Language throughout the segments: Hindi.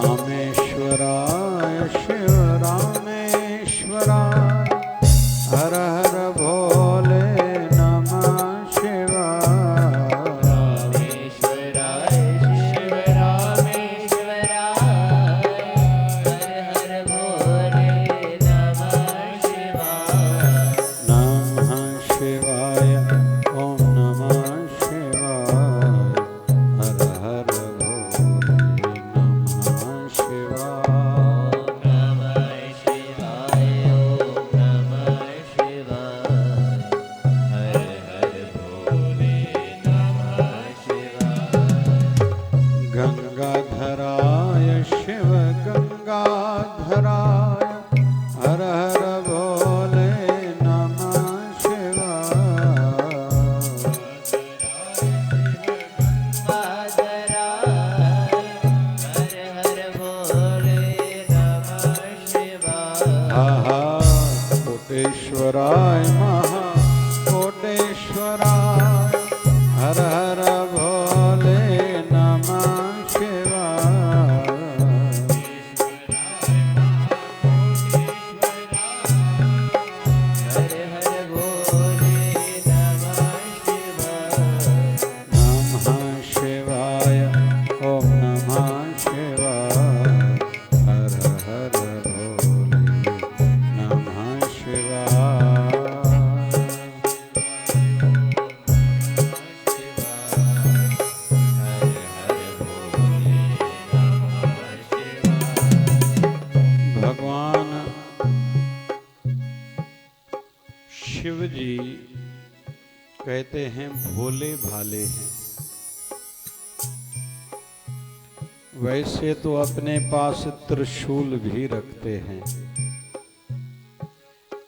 रामेश्वराय शिव रामेश्वराय हर हर भोले नमः शिवाय। रामेश्वराय शिव रामेश्वराय हर हर भोले नमः शिवाय। नमः शिवाय ओम नमः शिवाय हर हर भोले नमः शिवाय। नमः शिवाय ओम नमः शिवाय हर हर भोले नमः शिवाय। गंगाधराय शिव गंगाधराय हर हर भोले नमः शिवाय। हर हर भोले नमः शिवाय। आहा कोटेश्वराय महाकोटेश्वराय हर हर भोले नमः शिवाय। हर हर भोले नमः शिवाय। नमः शिवाय ओम नमः शिवाय हर हर भोले नमः शिवाय। भगवान शिव जी कहते हैं भोले भाले हैं। वैसे तो अपने पास त्रिशूल भी रखते हैं।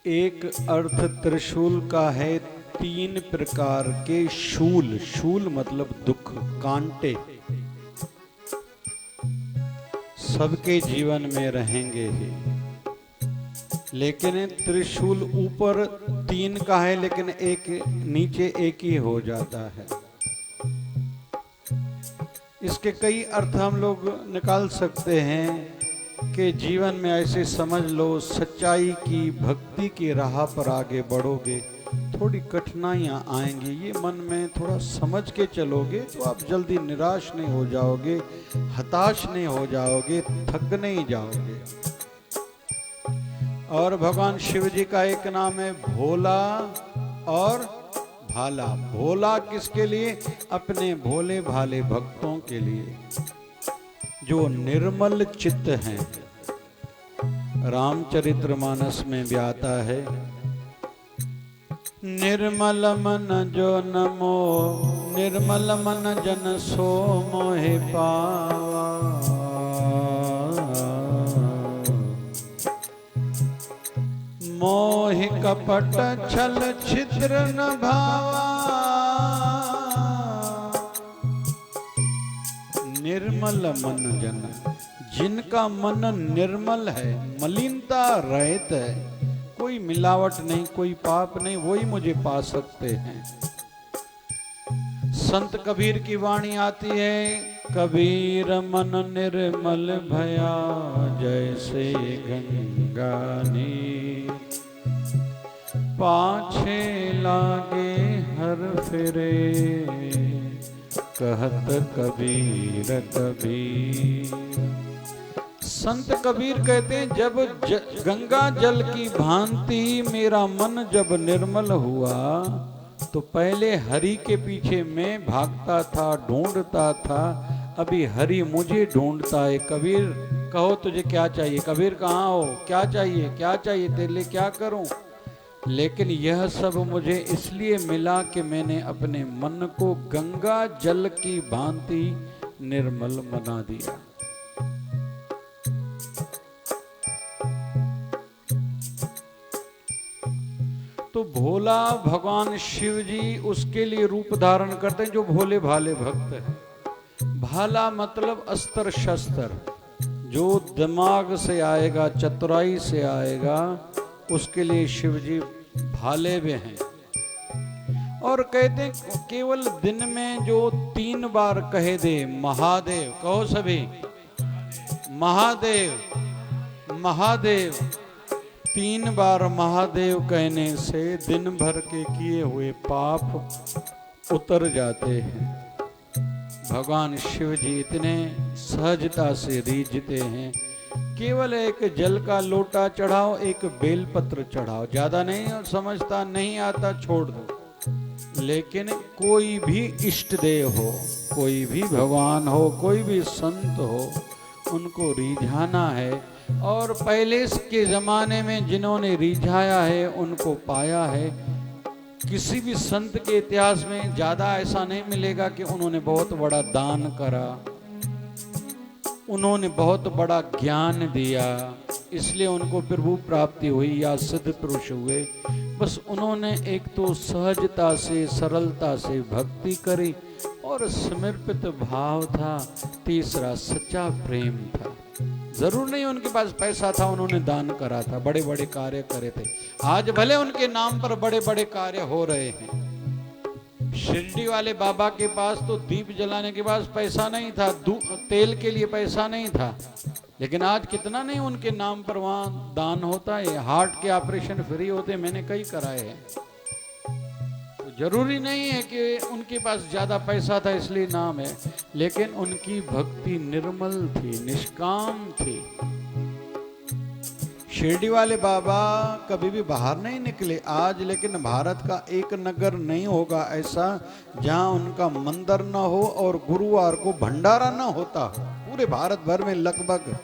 एक अर्थ त्रिशूल का है 3 प्रकार के शूल। शूल मतलब दुख, कांटे सबके जीवन में रहेंगे ही, लेकिन त्रिशूल ऊपर 3 का है लेकिन एक नीचे एक ही हो जाता है। इसके कई अर्थ हम लोग निकाल सकते हैं कि जीवन में ऐसे समझ लो, सच्चाई की भक्ति की राह पर आगे बढ़ोगे थोड़ी कठिनाइयाँ आएंगी। ये मन में थोड़ा समझ के चलोगे तो आप जल्दी निराश नहीं हो जाओगे, हताश नहीं हो जाओगे, थक नहीं जाओगे। और भगवान शिव जी का एक नाम है भोला और भाला। भोला किसके लिए? अपने भोले भाले भक्तों के लिए जो निर्मल चित्त हैं। रामचरितमानस में भी आता है, निर्मल मन जो नमो निर्मल मन जन सो मोहि पावा। मोहि कपट छल छिद्र न भावा। निर्मल मन जन, जिनका मन निर्मल है, मलिनता रहित है, कोई मिलावट नहीं, कोई पाप नहीं, वही मुझे पा सकते हैं। संत कबीर की वाणी आती है, कबीर मन निर्मल भया जैसे गंगा नीर। पाछे लागे हर फिरे कहत कबीर कबीर। संत कबीर कहते हैं, जब गंगा जल की भांति मेरा मन जब निर्मल हुआ तो पहले हरि के पीछे मैं भागता था, ढूंढता था, अभी हरि मुझे ढूंढता है। कबीर कहो तुझे क्या चाहिए? कबीर कहाँ हो? क्या चाहिए? क्या चाहिए? तेरे लिए क्या करूं? लेकिन यह सब मुझे इसलिए मिला कि मैंने अपने मन को गंगा जल की भांति निर्मल बना दिया। तो भोला भगवान शिव जी उसके लिए रूप धारण करते हैं जो भोले भाले भक्त हैं। भाला मतलब अस्त्र शस्त्र, जो दिमाग से आएगा, चतुराई से आएगा, उसके लिए शिव जी भाले में हैं। और कहते हैं केवल दिन में जो 3 बार कहे दे महादेव, कहो सभी महादेव महादेव 3 बार महादेव कहने से दिन भर के किए हुए पाप उतर जाते हैं। भगवान शिव जी इतने सहजता से रीझते हैं, केवल एक जल का लोटा चढ़ाओ, एक बेलपत्र चढ़ाओ, ज्यादा नहीं समझता, नहीं आता छोड़ दो। लेकिन कोई भी इष्ट देव हो, कोई भी भगवान हो, कोई भी संत हो, उनको रिझाना है। और पहले के जमाने में जिन्होंने रिझाया है उनको पाया है। किसी भी संत के इतिहास में ज्यादा ऐसा नहीं मिलेगा कि उन्होंने बहुत बड़ा दान करा, उन्होंने बहुत बड़ा ज्ञान दिया इसलिए उनको प्रभु प्राप्ति हुई या सिद्ध पुरुष हुए। बस उन्होंने एक तो सहजता से सरलता से भक्ति करी और समर्पित भाव था, तीसरा सच्चा प्रेम था। जरूर नहीं उनके पास पैसा था, उन्होंने दान करा था, बड़े बड़े कार्य करे थे। आज भले उनके नाम पर बड़े बड़े कार्य हो रहे हैं। शिरडी वाले बाबा के पास तो दीप जलाने के पास पैसा नहीं था, तेल के लिए पैसा नहीं था, लेकिन आज कितना नहीं उनके नाम पर वहां दान होता है। हार्ट के ऑपरेशन फ्री होते, मैंने कई कराए हैं। तो जरूरी नहीं है कि उनके पास ज्यादा पैसा था इसलिए नाम है, लेकिन उनकी भक्ति निर्मल थी, निष्काम थी। शिरडी वाले बाबा कभी भी बाहर नहीं निकले आज, लेकिन भारत का एक नगर नहीं होगा ऐसा जहां उनका मंदिर न हो और गुरुवार को भंडारा न होता हो, पूरे भारत भर में लगभग।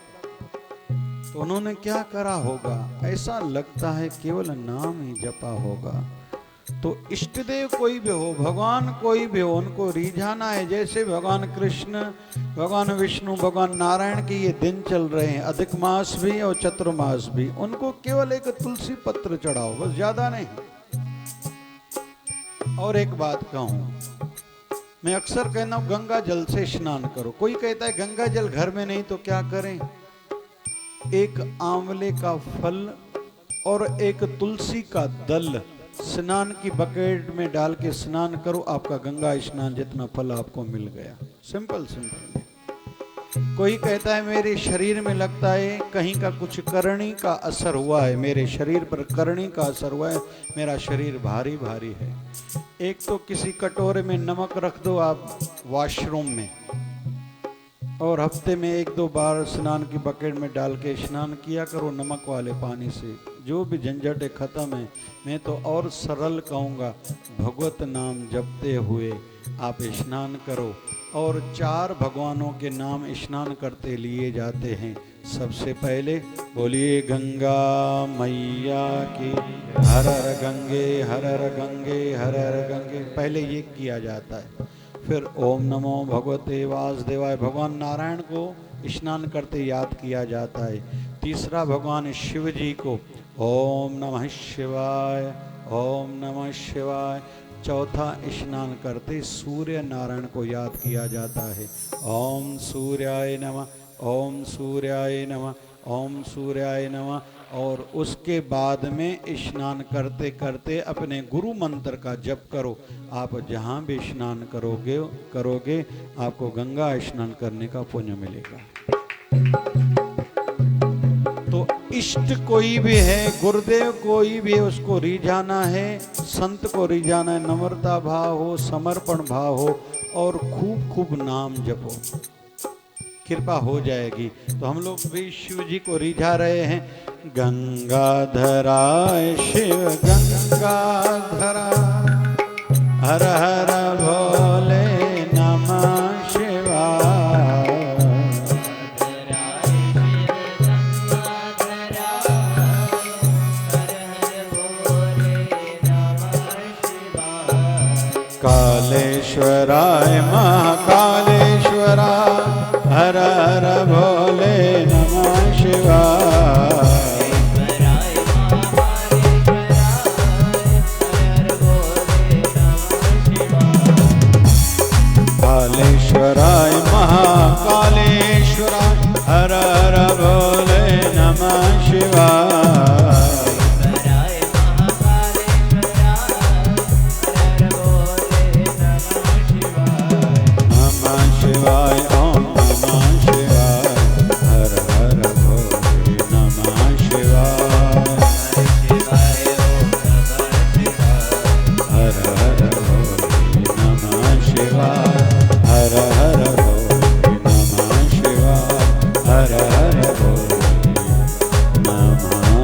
तो उन्होंने क्या करा होगा, ऐसा लगता है केवल नाम ही जपा होगा। तो इष्ट देव कोई भी हो, भगवान कोई भी हो, उनको रिझाना है। जैसे भगवान कृष्ण, भगवान विष्णु, भगवान नारायण के ये दिन चल रहे हैं, अधिक मास भी और चतुर्मास भी, उनको केवल एक तुलसी पत्र चढ़ाओ, बस ज्यादा नहीं। और एक बात कहूं, मैं अक्सर कहना हूं गंगा जल से स्नान करो। कोई कहता है गंगा जल घर में नहीं तो क्या करें? एक आंवले का फल और एक तुलसी का दल स्नान की बकेट में डाल के स्नान करो, आपका गंगा स्नान जितना फल आपको मिल गया। Simple simple. कोई कहता है मेरे शरीर में लगता है कहीं का कुछ करणी का असर हुआ है, मेरे शरीर पर करणी का असर हुआ है, मेरा शरीर भारी भारी है। एक तो किसी कटोरे में नमक रख दो आप वॉशरूम में, और हफ्ते में 1-2 बार स्नान की बकेट में डाल के स्नान किया करो नमक वाले पानी से, जो भी झंझट खत्म है। मैं तो और सरल कहूँगा, भगवत नाम जपते हुए आप स्नान करो। और 4 भगवानों के नाम स्नान करते लिए जाते हैं। सबसे पहले बोलिए गंगा मैया की, हर हर गंगे हर हर गंगे हर हर गंगे, पहले ये किया जाता है। फिर ओम नमो भगवते वासुदेवाय, भगवान नारायण को स्नान करते याद किया जाता है। तीसरा भगवान शिव जी को ओम नमः शिवाय, ओम नमः शिवाय। चौथा स्नान करते सूर्य नारायण को याद किया जाता है, ओम सूर्याय नमः, ओम सूर्याय नमः, ओम सूर्याय नमः। और उसके बाद में स्नान करते करते अपने गुरु मंत्र का जप करो। आप जहाँ भी स्नान करोगे आपको गंगा स्नान करने का पुण्य मिलेगा। तो इष्ट कोई भी है, गुरुदेव कोई भी है, उसको रिझाना है, संत को रिझाना है। नम्रता भाव हो, समर्पण भाव हो और खूब खूब नाम जपो, कृपा हो जाएगी। तो हम लोग भी शिव जी को रिझा रहे हैं। गंगाधराय शिव गंगाधरा, हर हर भोले नमः शिवाय। कालेश्वराय महाकालेश्वराय, हर हर भोले नमः शिवाय। कालेश्वराय महाकालेश्वराय, हर हर भोले नमः शिवाय। नमः शिवाय, ओम नमः शिवाय, हर हर भोले नमः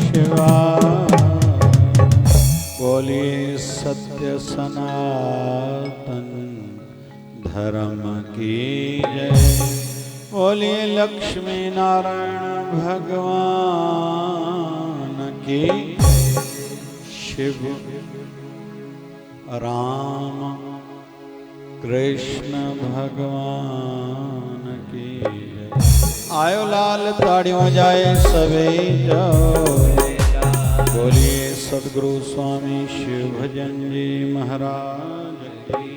शिवाय। बोलिए सत्य सनातन धर्म की जय। बोलिए लक्ष्मी नारायण भगवान की। शिव राम कृष्ण भगवान की जय। आयो लाल ताड़ियों जाए सभी जाओ। बोलिए सदगुरु स्वामी शिव भजन जी महाराज की।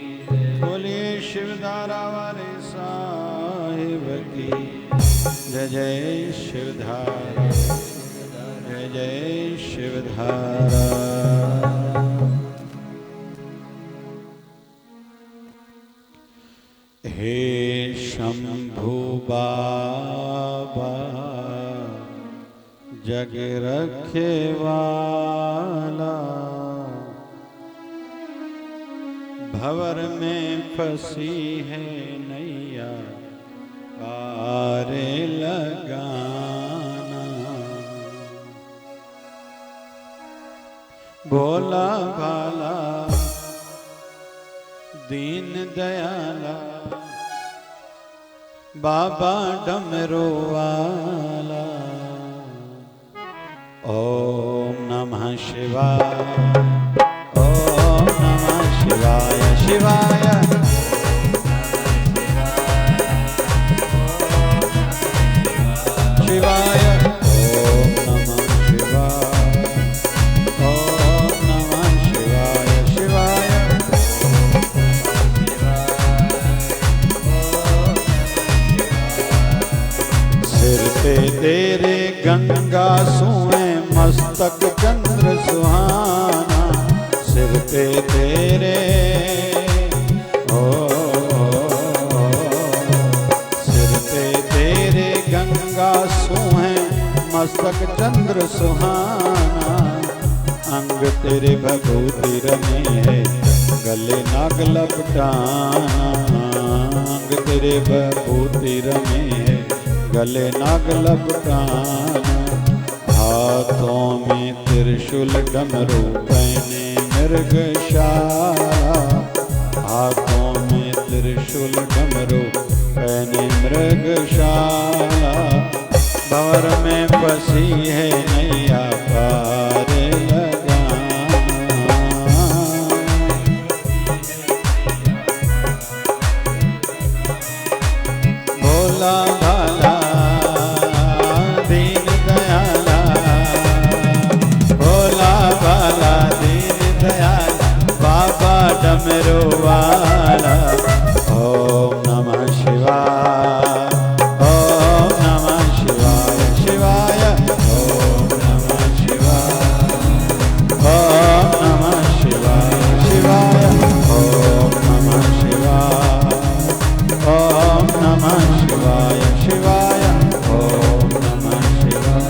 बोलिए शिवधारा वाले साहिब की जय। जय शिवधारा जय जय शिवधारा। हे शंभु बाबा जग रखे वाला, भंवर में फंसी है नैया पार लगाना। भोला भाला दीन दयाला बाबा डमरू वाला। ओम नमः शिवाय ओम नमः शिवाय शिवाय। शिवाय ओम नमः शिवाय ओम नमः शिवाय शिवाय। सिर पे तेरे गंगा सुए मस्तक चंद्र सुहाना। सिर पे तेरे सिर पे तेरे गंगा सुए मस्तक चंद्र सुहाना। अंग तेरे भगवती रमे है गले नाग लपटाना। अंग तेरे भगवती रमे है गले नाग लपटाना। हाथों में त्रिशूल डमरू पहने मृगशाला। हाथों में त्रिशूल डमरू पहने मृगशाला। भंवर में फंसी है नैया पार लगाना। भोला भाला दीन दयाला। भोला भाला दीन दयाला बाबा डमरू वाला। ओम नमः शिवाय ओम नमः शिवाय शिवाय। ओम नमः शिवाय ओम नमः शिवाय शिवाय। ओम नमः शिवाय ओम नमः शिवाय शिवाय। ओम नमः शिवाय।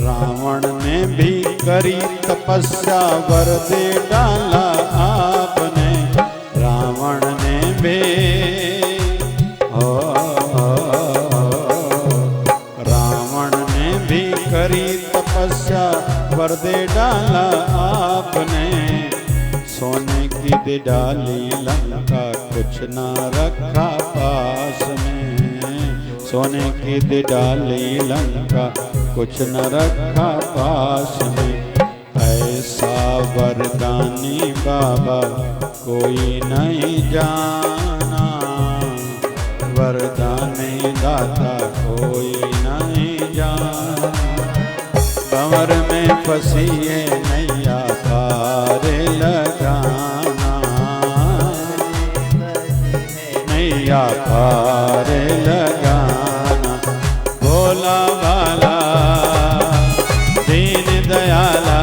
रावण ने भी करी तपस्या वर दे डाला आपने। रावण ने भी रावण ने भी करी तपस्या वर दे डाला आपने। सोने की दे डाली लंका कुछ ना रखा पास में। सोने की दे डाली लंका कुछ न रखा पास में। ऐसा वरदानी बाबा कोई नहीं जाना। वरदानी दाता कोई नहीं जाना। भंवर में फंसी है नैया पार लगाना, नैया पार लगाना। भोला भाला दीन दयाला,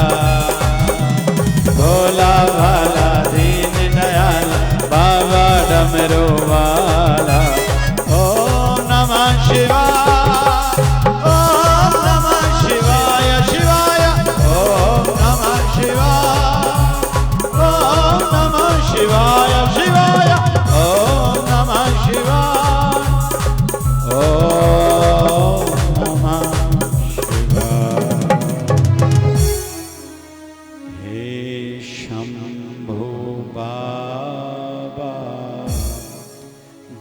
भोला भाला दीन दयाला, बाबा डमरू वाला। ओम नमः शिवाय, ओम नमः शिवाय शिवाय, ओम नमः शिवाय, ओम नमः शिवाय शिवाय, ओम नमः शिवाय, ओम नमः शिवाय। हे शंभो बाबा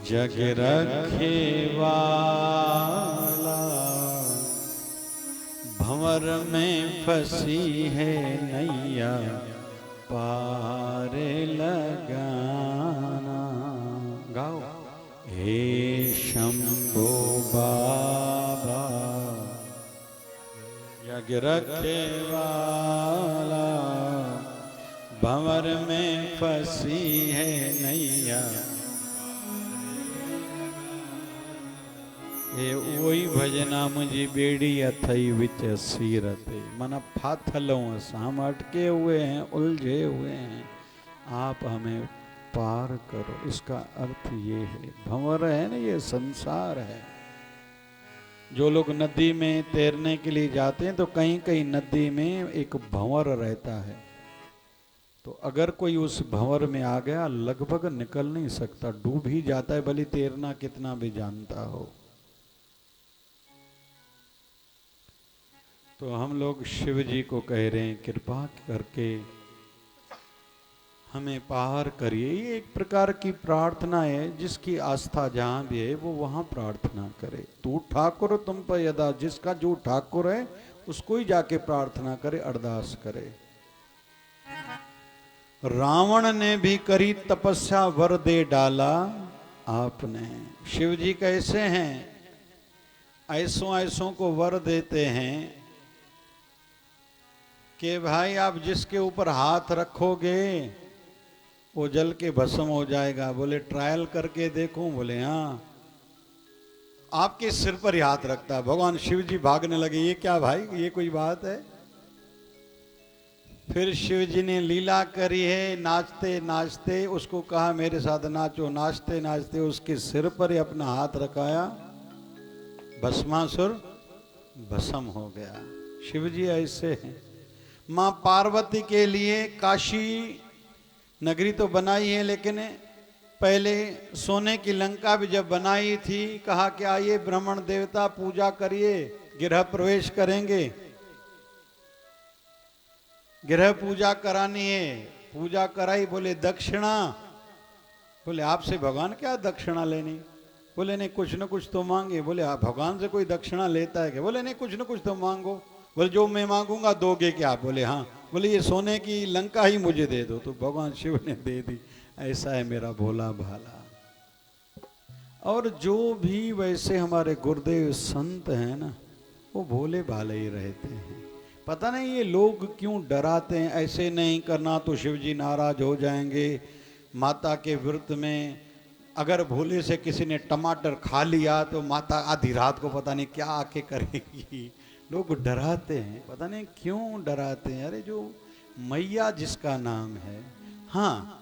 जग रखे वाला, भंवर में फंसी है नैया पार लगाना। गाओ। हे शंभो बाबा जग रखे वाला, भंवर में फंसी है नैया। ये वही भजना मुझी बेड़ी अथई विच सीरते, माना फाथलों से हम अटके हुए हैं, उलझे हुए हैं, आप हमें पार करो। इसका अर्थ ये है, भंवर है ना, ये संसार है। जो लोग नदी में तैरने के लिए जाते हैं तो कहीं कहीं नदी में एक भंवर रहता है, तो अगर कोई उस भंवर में आ गया लगभग निकल नहीं सकता, डूब ही जाता है, भले तैरना कितना भी जानता हो। तो हम लोग शिव जी को कह रहे हैं कृपा करके हमें पार करिए। ये एक प्रकार की प्रार्थना है, जिसकी आस्था जहाँ भी है वो वहाँ प्रार्थना करे। तू ठाकुर तुम पर यदा, जिसका जो ठाकुर है उसको ही जाके प्रार्थना करे, अरदास करे। रावण ने भी करी तपस्या, वर दे डाला आपने। शिव जी कैसे हैं, ऐसों ऐसों को वर देते हैं कि भाई आप जिसके ऊपर हाथ रखोगे वो जल के भस्म हो जाएगा। बोले ट्रायल करके देखूं, बोले हाँ। आपके सिर पर ही हाथ रखता है, भगवान शिव जी भागने लगे, ये क्या भाई, ये कोई बात है। फिर शिव जी ने लीला करी है, नाचते नाचते उसको कहा मेरे साथ नाचो, नाचते नाचते उसके सिर पर ही अपना हाथ रखाया, भस्मासुर भस्म हो गया। शिव जी ऐसे हैं। माँ पार्वती के लिए काशी नगरी तो बनाई है, लेकिन पहले सोने की लंका भी जब बनाई थी, कहा कि आइए ब्राह्मण देवता पूजा करिए, गृह प्रवेश करेंगे, गृह पूजा करानी है। पूजा कराई, बोले दक्षिणा, बोले आपसे भगवान क्या दक्षिणा लेनी, बोले नहीं कुछ न कुछ तो मांगे। बोले आप भगवान से कोई दक्षिणा लेता है क्या, बोले नहीं कुछ न कुछ तो मांगो। बोले जो मैं मांगूंगा दोगे क्या, बोले हाँ। बोले ये सोने की लंका ही मुझे दे दो, तो भगवान शिव ने दे दी। ऐसा है मेरा भोला भाला। और जो भी वैसे हमारे गुरुदेव संत हैं ना, वो भोले भाले ही रहते हैं। पता नहीं ये लोग क्यों डराते हैं, ऐसे नहीं करना तो शिव जी नाराज हो जाएंगे। माता के व्रत में अगर भोले से किसी ने टमाटर खा लिया तो माता आधी रात को पता नहीं क्या आके करेगी। लोग डराते हैं, पता नहीं क्यों डराते हैं। अरे जो मैया जिसका नाम है, हाँ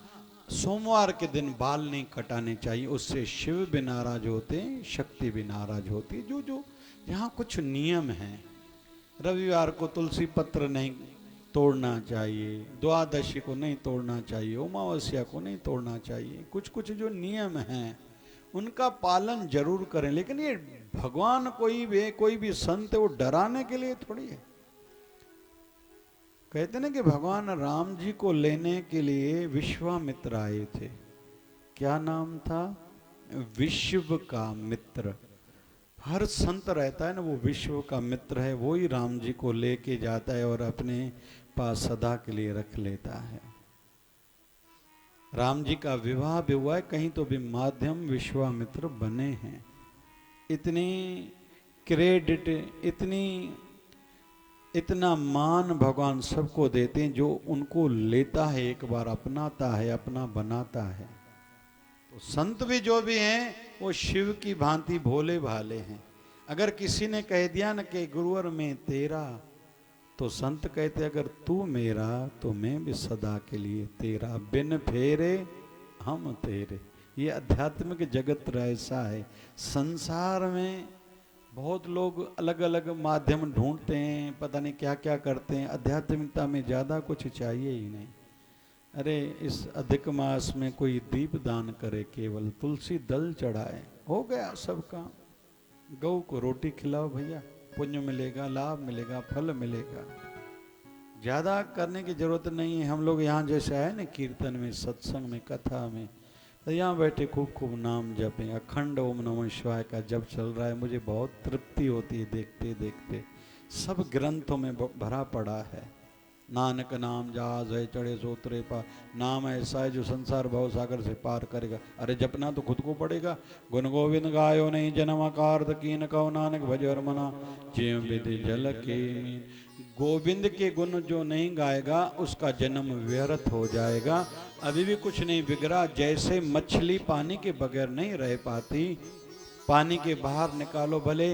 सोमवार के दिन बाल नहीं कटाने चाहिए, उससे शिव भी नाराज होते हैं, शक्ति भी नाराज होती है। जो जो यहाँ कुछ नियम हैं, रविवार को तुलसी पत्र नहीं तोड़ना चाहिए, द्वादशी को नहीं तोड़ना चाहिए, अमावस्या को नहीं तोड़ना चाहिए, कुछ कुछ जो नियम हैं उनका पालन जरूर करें। लेकिन ये भगवान कोई भी संत है वो डराने के लिए थोड़ी है। कहते ना कि भगवान राम जी को लेने के लिए विश्वामित्र आए थे। क्या नाम था, विश्व का मित्र। हर संत रहता है ना, वो विश्व का मित्र है, वो ही राम जी को लेके जाता है और अपने पास सदा के लिए रख लेता है। राम जी का विवाह भी हुआ है, कहीं तो भी माध्यम विश्वामित्र बने हैं। इतनी क्रेडिट, इतनी इतना मान भगवान सबको देते हैं, जो उनको लेता है एक बार अपनाता है, अपना बनाता है। तो संत भी जो भी हैं वो शिव की भांति भोले भाले हैं। अगर किसी ने कह दिया न कि गुरुवर में तेरा, तो संत कहते अगर तू मेरा तो मैं भी सदा के लिए तेरा, बिन फेरे हम तेरे। ये आध्यात्मिक जगत ऐसा है। संसार में बहुत लोग अलग अलग माध्यम ढूंढते हैं, पता नहीं क्या क्या करते हैं। आध्यात्मिकता में ज़्यादा कुछ चाहिए ही नहीं। अरे इस अधिक मास में कोई दीप दान करे, केवल तुलसी दल चढ़ाए, हो गया सब काम। गौ को रोटी खिलाओ भैया, पुण्य मिलेगा, लाभ मिलेगा, फल मिलेगा। ज़्यादा करने की जरूरत नहीं है। हम लोग यहाँ जैसे आए ना कीर्तन में, सत्संग में, कथा में, तो यहाँ बैठे खूब खूब नाम जपें। अखंड ओम नमः शिवाय का जप चल रहा है, मुझे बहुत तृप्ति होती है देखते देखते। सब ग्रंथों में भरा पड़ा है। नानक नाम जहाज है चढ़े सोतरे पार, नाम ऐसा है जो संसार भव सागर से पार करेगा। अरे जपना तो खुद को पड़ेगा। गुण गोविंद गायो नहीं जन्म आकार कीन कहो, नानक भज और मना ज्यों विधि जल के मीन। गोविंद के गुण जो नहीं गाएगा उसका जन्म व्यर्थ हो जाएगा। अभी भी कुछ नहीं बिगड़ा। जैसे मछली पानी के बगैर नहीं रह पाती, पानी के बाहर निकालो, भले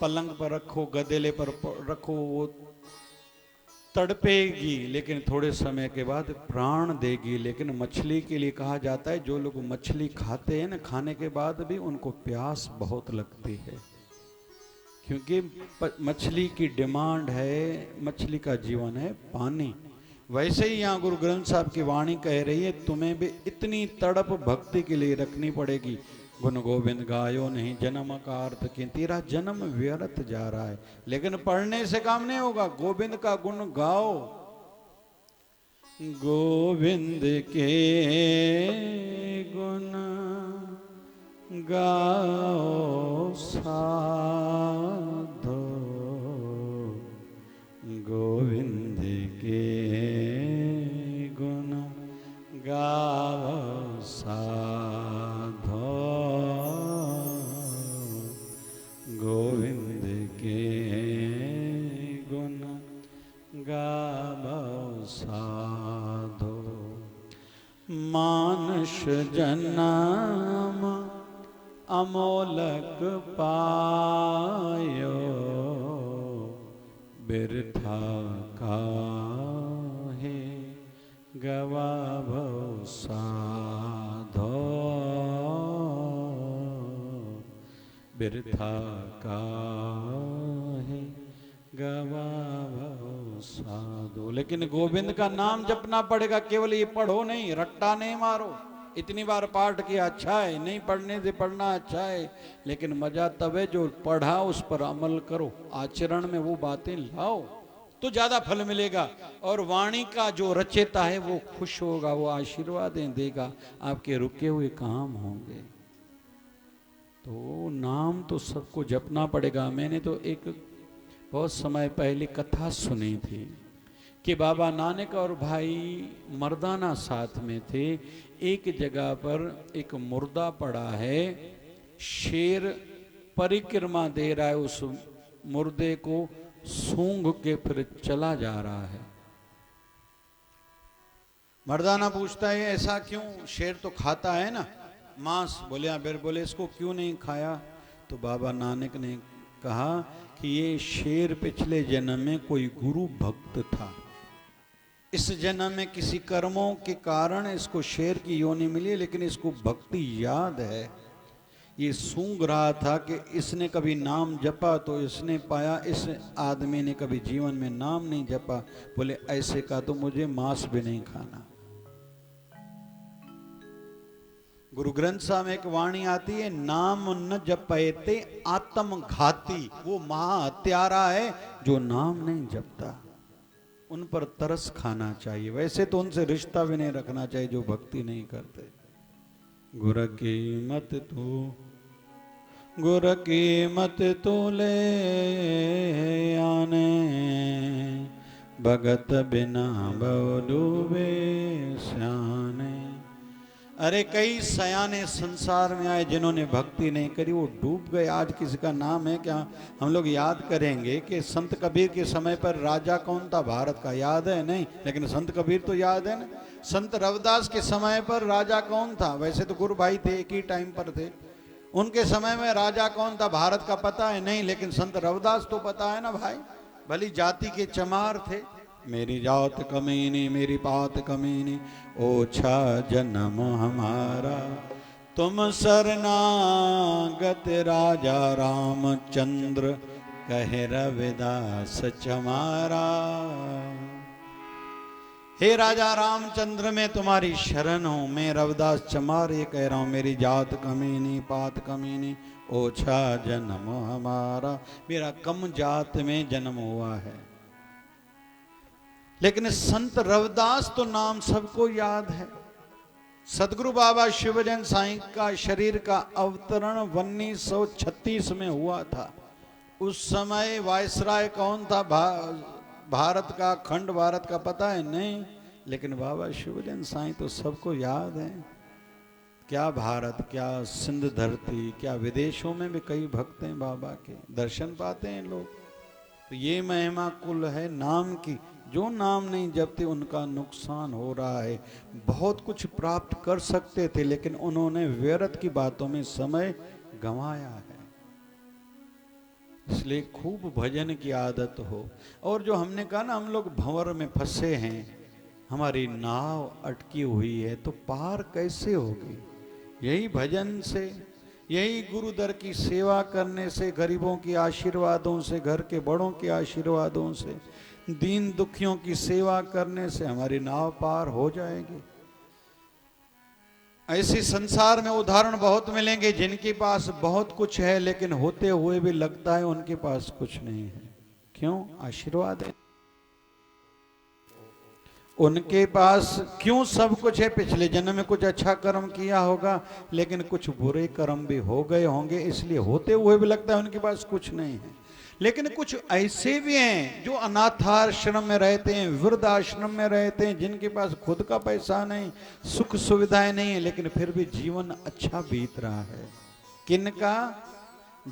पलंग पर रखो, गदेले पर रखो, वो तड़पेगी लेकिन थोड़े समय के बाद प्राण देगी। लेकिन मछली के लिए कहा जाता है, जो लोग मछली खाते हैं ना, खाने के बाद भी उनको प्यास बहुत लगती है, क्योंकि मछली की डिमांड है, मछली का जीवन है पानी। वैसे ही यहाँ गुरु ग्रंथ साहब की वाणी कह रही है, तुम्हें भी इतनी तड़प भक्ति के लिए रखनी पड़ेगी। गुण गोविंद गायो नहीं जन्म का अर्थ कि तेरा जन्म व्यर्थ जा रहा है। लेकिन पढ़ने से काम नहीं होगा, गोविंद का गुण गाओ। गोविंद के गुण गाओ साधो, गोविंद के गुण गाओ साधो, गोविंद के गुण गाओ साधो। मानुष जन्म अमोलक पायो, बिरथा काहे गवावो साधो, बिरथा काहे गवावो साधो। लेकिन गोविंद का नाम जपना पड़ेगा। केवल ये पढ़ो नहीं, रट्टा नहीं मारो। इतनी बार पाठ किया अच्छा है, नहीं पढ़ने से पढ़ना अच्छा है, लेकिन मजा तब है जो पढ़ा उस पर अमल करो, आचरण में वो बातें लाओ, तो ज्यादा फल मिलेगा। और वाणी का जो रचेता है वो खुश होगा, वो आशीर्वादें देगा, आपके रुके हुए काम होंगे। तो नाम तो सबको जपना पड़ेगा। मैंने तो एक बहुत समय पहले कथा सुनी थी कि बाबा नानक और भाई मर्दाना साथ में थे। एक जगह पर एक मुर्दा पड़ा है, शेर परिक्रमा दे रहा है उस मुर्दे को, सूंघ के फिर चला जा रहा है। मर्दाना पूछता है ऐसा क्यों, शेर तो खाता है ना मांस। बोले हाँ। फिर बोले इसको क्यों नहीं खाया? तो बाबा नानक ने कहा कि ये शेर पिछले जन्म में कोई गुरु भक्त था, इस जन्म में किसी कर्मों के कारण इसको शेर की योनि मिली, लेकिन इसको भक्ति याद है। ये सूंघ रहा था कि इसने कभी नाम जपा, तो इसने पाया इस आदमी ने कभी जीवन में नाम नहीं जपा। बोले ऐसे का तो मुझे मांस भी नहीं खाना। गुरु ग्रंथ साहब में एक वाणी आती है, नाम न जपयते आत्मघाती। वो महाहत्यारा है जो नाम नहीं जपता। उन पर तरस खाना चाहिए। वैसे तो उनसे रिश्ता भी नहीं रखना चाहिए जो भक्ति नहीं करते। गुर की मत तू, गुर की मत तू ले आने, भगत बिना बहु डूबे स्याने। अरे कई सयाने संसार में आए जिन्होंने भक्ति नहीं करी, वो डूब गए। आज किसी का नाम है क्या? हम लोग याद करेंगे कि संत कबीर के समय पर राजा कौन था भारत का, याद है? नहीं, लेकिन संत कबीर तो याद है ना। संत रविदास के समय पर राजा कौन था? वैसे तो गुरु भाई थे, एक ही टाइम पर थे। उनके समय में राजा कौन था भारत का पता है? नहीं, लेकिन संत रविदास तो पता है ना भाई। भली जाति के चमार थे। मेरी जात कमीनी मेरी पात कमीनी, ओछा जन्म हमारा, तुम शरणागत राजा रामचंद्र, कहे रविदास चमारा। हे राजा रामचंद्र, मैं तुम्हारी शरण हूं। मैं रविदास चमार ये कह रहा हूं, मेरी जात कमीनी पात कमीनी, ओछा जन्म हमारा। मेरा कम जात में जन्म हुआ है। लेकिन संत रविदास तो नाम सबको याद है। सदगुरु बाबा शिवजन साईं का शरीर का अवतरण 1936 में हुआ था। उस समय वायसराय कौन था भारत का, खंड भारत का पता है? नहीं, लेकिन बाबा शिवजन साईं तो सबको याद है। क्या भारत, क्या सिंध धरती, क्या विदेशों में भी कई भक्त हैं बाबा के, दर्शन पाते हैं लोग। तो ये महिमा कुल है नाम की। जो नाम नहीं जपते उनका नुकसान हो रहा है। बहुत कुछ प्राप्त कर सकते थे, लेकिन उन्होंने व्यर्थ की बातों में समय गंवाया है। इसलिए खूब भजन की आदत हो। और जो हमने कहा ना, हम लोग भंवर में फंसे हैं, हमारी नाव अटकी हुई है, तो पार कैसे होगी? यही भजन से, यही गुरुदर की सेवा करने से, गरीबों की आशीर्वादों से, घर के बड़ों के आशीर्वादों से, दीन दुखियों की सेवा करने से हमारी नाव पार हो जाएगी। ऐसे संसार में उदाहरण बहुत मिलेंगे जिनके पास बहुत कुछ है, लेकिन होते हुए भी लगता है उनके पास कुछ नहीं है। क्यों? आशीर्वाद है उनके पास। क्यों? सब कुछ है। पिछले जन्म में कुछ अच्छा कर्म किया होगा, लेकिन कुछ बुरे कर्म भी हो गए होंगे, इसलिए होते हुए भी लगता है उनके पास कुछ नहीं है। लेकिन कुछ ऐसे भी हैं जो अनाथाश्रम में रहते हैं, वृद्धाश्रम में रहते हैं, जिनके पास खुद का पैसा नहीं, सुख सुविधाएं नहीं है, लेकिन फिर भी जीवन अच्छा बीत रहा है। किनका?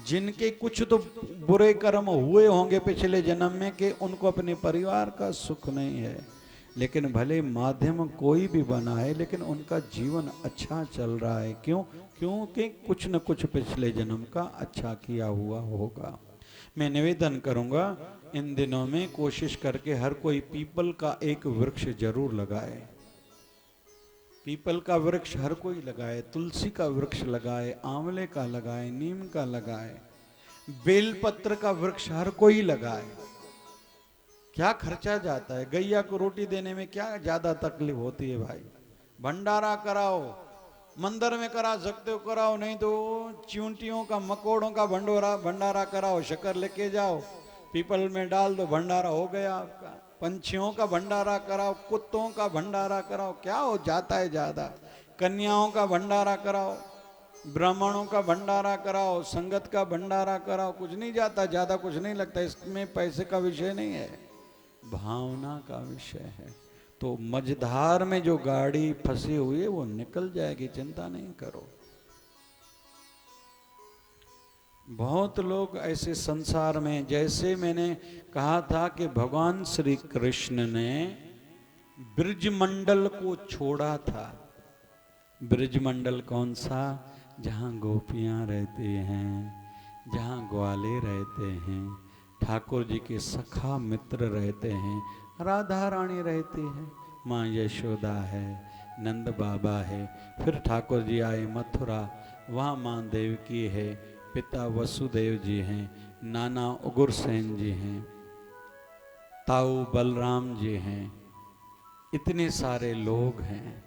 जिनके कुछ तो बुरे कर्म हुए होंगे पिछले जन्म में कि उनको अपने परिवार का सुख नहीं है, लेकिन भले माध्यम कोई भी बना है, लेकिन उनका जीवन अच्छा चल रहा है। क्यों? क्योंकि कुछ न कुछ पिछले जन्म का अच्छा किया हुआ होगा। मैं निवेदन करूंगा, इन दिनों में कोशिश करके हर कोई पीपल का एक वृक्ष जरूर लगाए। पीपल का वृक्ष हर कोई लगाए, तुलसी का वृक्ष लगाए, आंवले का लगाए, नीम का लगाए, बेलपत्र का वृक्ष हर कोई लगाए। क्या खर्चा जाता है? गैया को रोटी देने में क्या ज्यादा तकलीफ होती है भाई? भंडारा कराओ, मंदिर में करा सकते हो कराओ, नहीं तो चींटियों का, मकोड़ों का भंडारा कराओ, शक्कर लेके जाओ, पीपल में डाल दो, भंडारा हो गया आपका। पंछियों का भंडारा कराओ, कुत्तों का भंडारा कराओ, क्या हो जाता है ज्यादा? कन्याओं का भंडारा कराओ, ब्राह्मणों का भंडारा कराओ, संगत का भंडारा कराओ, कुछ नहीं जाता, ज्यादा कुछ नहीं लगता। इसमें पैसे का विषय नहीं है, भावना का विषय है। तो मझधार में जो गाड़ी फंसी हुई है वो निकल जाएगी, चिंता नहीं करो। बहुत लोग ऐसे संसार में, जैसे मैंने कहा था कि भगवान श्री कृष्ण ने ब्रजमंडल को छोड़ा था। ब्रजमंडल कौन सा? जहाँ गोपियाँ रहती हैं, जहाँ ग्वाले रहते हैं, ठाकुर जी के सखा मित्र रहते हैं, राधा रानी रहती है, माँ यशोदा है, नंद बाबा है। फिर ठाकुर जी आए मथुरा, वहाँ माँ देवकी है, पिता वसुदेव जी हैं, नाना उग्रसेन जी हैं, ताऊ बलराम जी हैं, इतने सारे लोग हैं।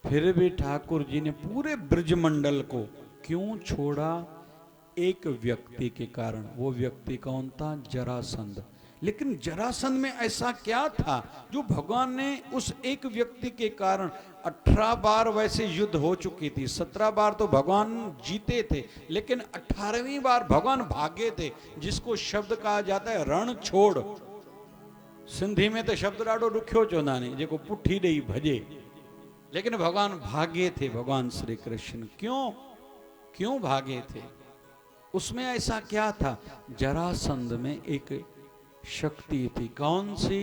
फिर भी ठाकुर जी ने पूरे ब्रजमंडल को क्यों छोड़ा? एक व्यक्ति के कारण। वो व्यक्ति कौन था? जरासंध। लेकिन जरासंध में ऐसा क्या था जो भगवान ने उस एक व्यक्ति के कारण, 18 बार वैसे युद्ध हो चुकी थी, 17 बार तो भगवान जीते थे, लेकिन 18वीं बार भगवान भागे थे, जिसको शब्द कहा जाता है रण छोड़। सिंधी में तो शब्द ॾाढो ॾुखियो चवंदा आहिनि, जेको पुठी ॾेई भॼे, लेकिन भगवान भागे थे, भगवान श्री कृष्ण क्यों भागे थे? उसमें ऐसा क्या था? जरासंध में एक शक्ति थी। कौन सी?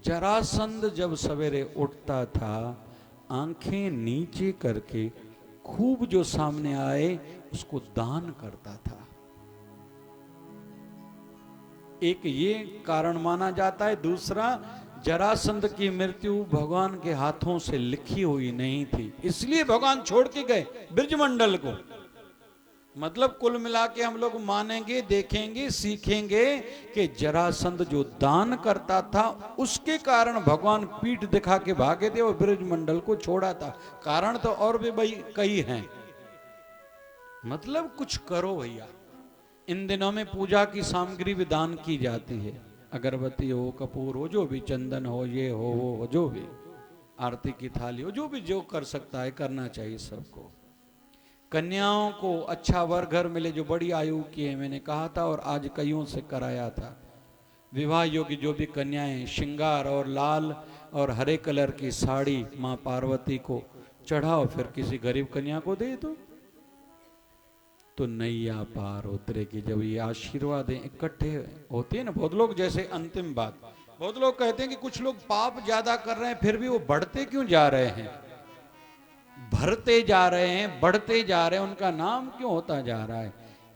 जरासंध जब सवेरे उठता था, आंखें नीचे करके खूब जो सामने आए उसको दान करता था। एक ये कारण माना जाता है। दूसरा, जरासंध की मृत्यु भगवान के हाथों से लिखी हुई नहीं थी, इसलिए भगवान छोड़ के गए ब्रजमंडल को। मतलब कुल मिला के हम लोग मानेंगे, देखेंगे, सीखेंगे कि जरासंध जो दान करता था उसके कारण भगवान पीठ दिखा के भागे थे और ब्रजमंडल को छोड़ा था। कारण तो और भी भाई कई हैं। मतलब कुछ करो भैया। इन दिनों में पूजा की सामग्री भी दान की जाती है। अगरबत्ती हो, कपूर हो, जो भी, चंदन हो, ये हो, वो हो, जो भी, आरती की थाली हो, जो भी जो कर सकता है करना चाहिए सबको। कन्याओं को अच्छा वर घर मिले जो बड़ी आयु की है, मैंने कहा था और आज कईयों से कराया था। विवाह योग्य जो भी कन्याएं, श्रृंगार और लाल और हरे कलर की साड़ी माँ पार्वती को चढ़ाओ, फिर किसी गरीब कन्या को दे दो तो नैया पार उतरेगी। जब ये आशीर्वाद इकट्ठे होते हैं ना, बहुत लोग, जैसे अंतिम बात, बहुत लोग कहते हैं कि कुछ लोग पाप ज्यादा कर रहे हैं फिर भी वो बढ़ते क्यों जा रहे हैं, भरते जा रहे हैं, बढ़ते जा रहे हैं, उनका नाम क्यों होता जा रहा है?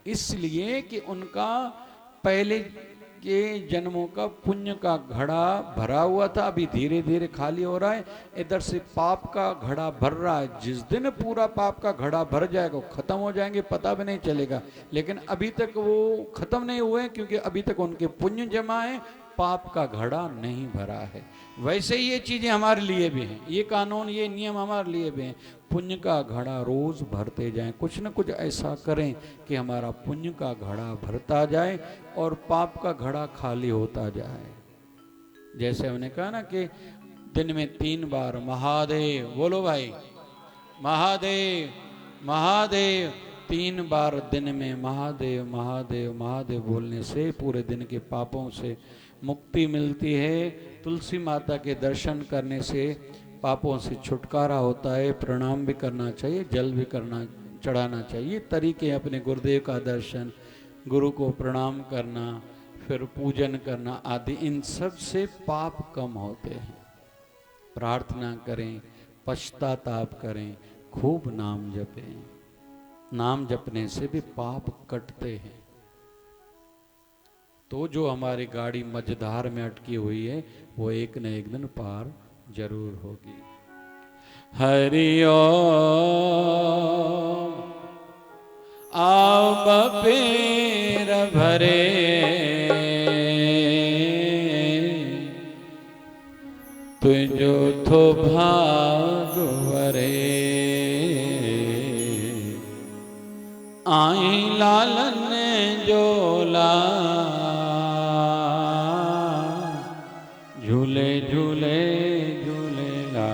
इसलिए कि उनका पहले के जन्मों का पुण्य का घड़ा भरा हुआ था, अभी धीरे धीरे खाली हो रहा है। इधर से पाप का घड़ा भर रहा है। जिस दिन पूरा पाप का घड़ा भर जाएगा, खत्म हो जाएंगे, पता भी नहीं चलेगा। लेकिन अभी तक वो खत्म नहीं हुए क्योंकि अभी तक उनके पुण्य जमा है, पाप का घड़ा नहीं भरा है। वैसे ही ये चीजें हमारे लिए भी हैं, ये कानून, ये नियम हमारे लिए भी हैं। पुण्य का घड़ा रोज भरते जाएं, कुछ न कुछ ऐसा करें कि हमारा पुण्य का घड़ा भरता जाए और पाप का घड़ा खाली होता जाए। जैसे हमने कहा ना कि दिन में 3 बार महादेव बोलो भाई, महादेव महादेव, 3 बार दिन में महादेव महादेव महादेव बोलने से पूरे दिन के पापों से मुक्ति मिलती है। तुलसी माता के दर्शन करने से पापों से छुटकारा होता है। प्रणाम भी करना चाहिए, जल भी करना, चढ़ाना चाहिए। तरीके अपने गुरुदेव का दर्शन, गुरु को प्रणाम करना, फिर पूजन करना आदि, इन सब से पाप कम होते हैं। प्रार्थना करें, पश्चाताप करें, खूब नाम जपें। नाम जपने से भी पाप कटते हैं। तो जो हमारी गाड़ी मझधार में अटकी हुई है वो एक न एक दिन पार जरूर होगी। हरि ओम। आओ बपेर भरे, तुझो थो भागवरे, आई लालन जोला, झूले झूले झूलेला।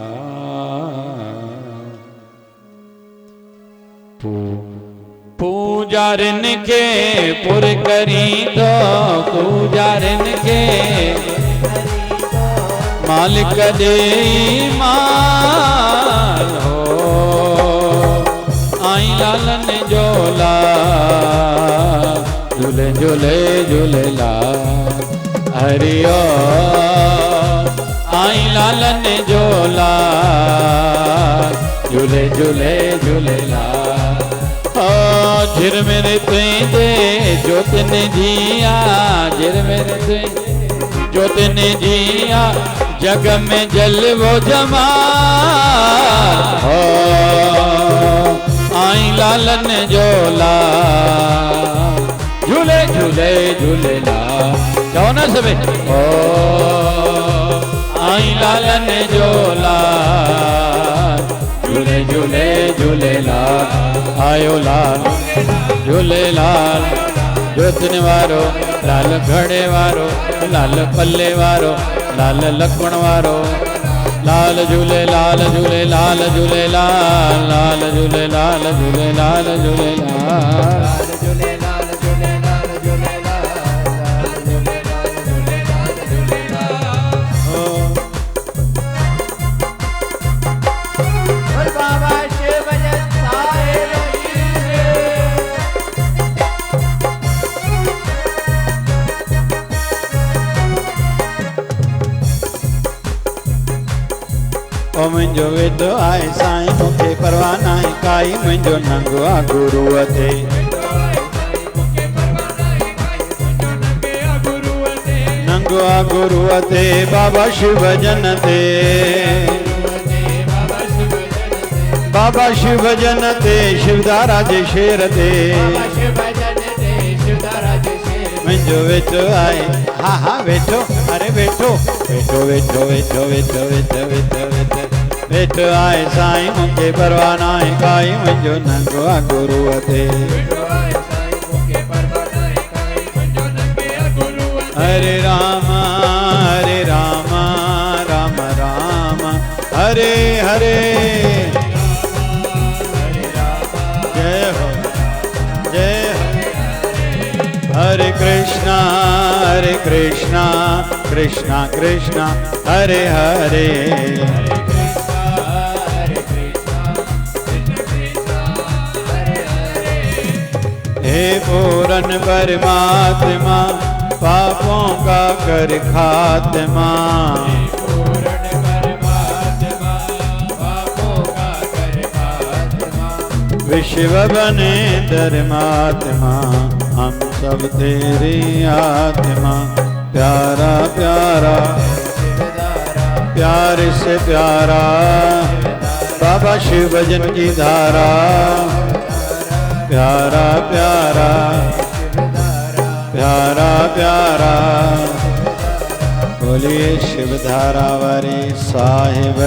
पूजारिन के पुर करी तो, पूजारिन के मालिक दे माल हो, आई लालन जोला, झूले झूले झूलेला। हरि ओम। आई लालन जोला, झूले झूले झूलेला। ओ झिर मेरे तुझे जोत ने जिया, झिर मेरे तुझे जोत ने जिया, जग में जल वो जमा हो, आई लालन जोला, झूले झूले झूलेला। जाओ ना सबे। ओ आई लालन जोला, झूले झूले झूलेला। आयो लाल झूलेलाल, जोतने वारो, लाल घड़े वारो, लाल पल्ले वारो, लाल लक्ष्मण वारो। लाल झूले लाल झूले लाल झूले लाल, लाल झूले लाल झूले लाल झूले लाल। ओ मुंहिंजो वेदो आहे साईं मूंखे परवाह नाहे काई मुंहिंजो नंगो आहे गुरूअ ते नंगो आहे गुरूअ ते बाबा शिव भजन ते बाबा शिव भजन ते शिवधारा जे शेर ते मुंहिंजो वेठो आहे हा हा वेठो अरे वेठो वेठो वेठो वेठो वेठो वेठो वेठो वेठो वेठो आहे साईं मूंखे परवाह नाहे काई मुंहिंजो नंगो आहे गुरूअ ते हरे राम राम राम हरे हरे जय हो हरे कृष्णा कृष्णा कृष्णा हरे हरे हे पूरन परमात्मा पापों का कर खात्मा विश्व बने धर्मात्मा हम सब तेरी आत्मा प्यारा प्यारा प्यार से प्यारा बाबा शिव भजन की धारा प्यारा प्यारा प्यारा प्यारा बोलिए शिव धारा वारी साहिब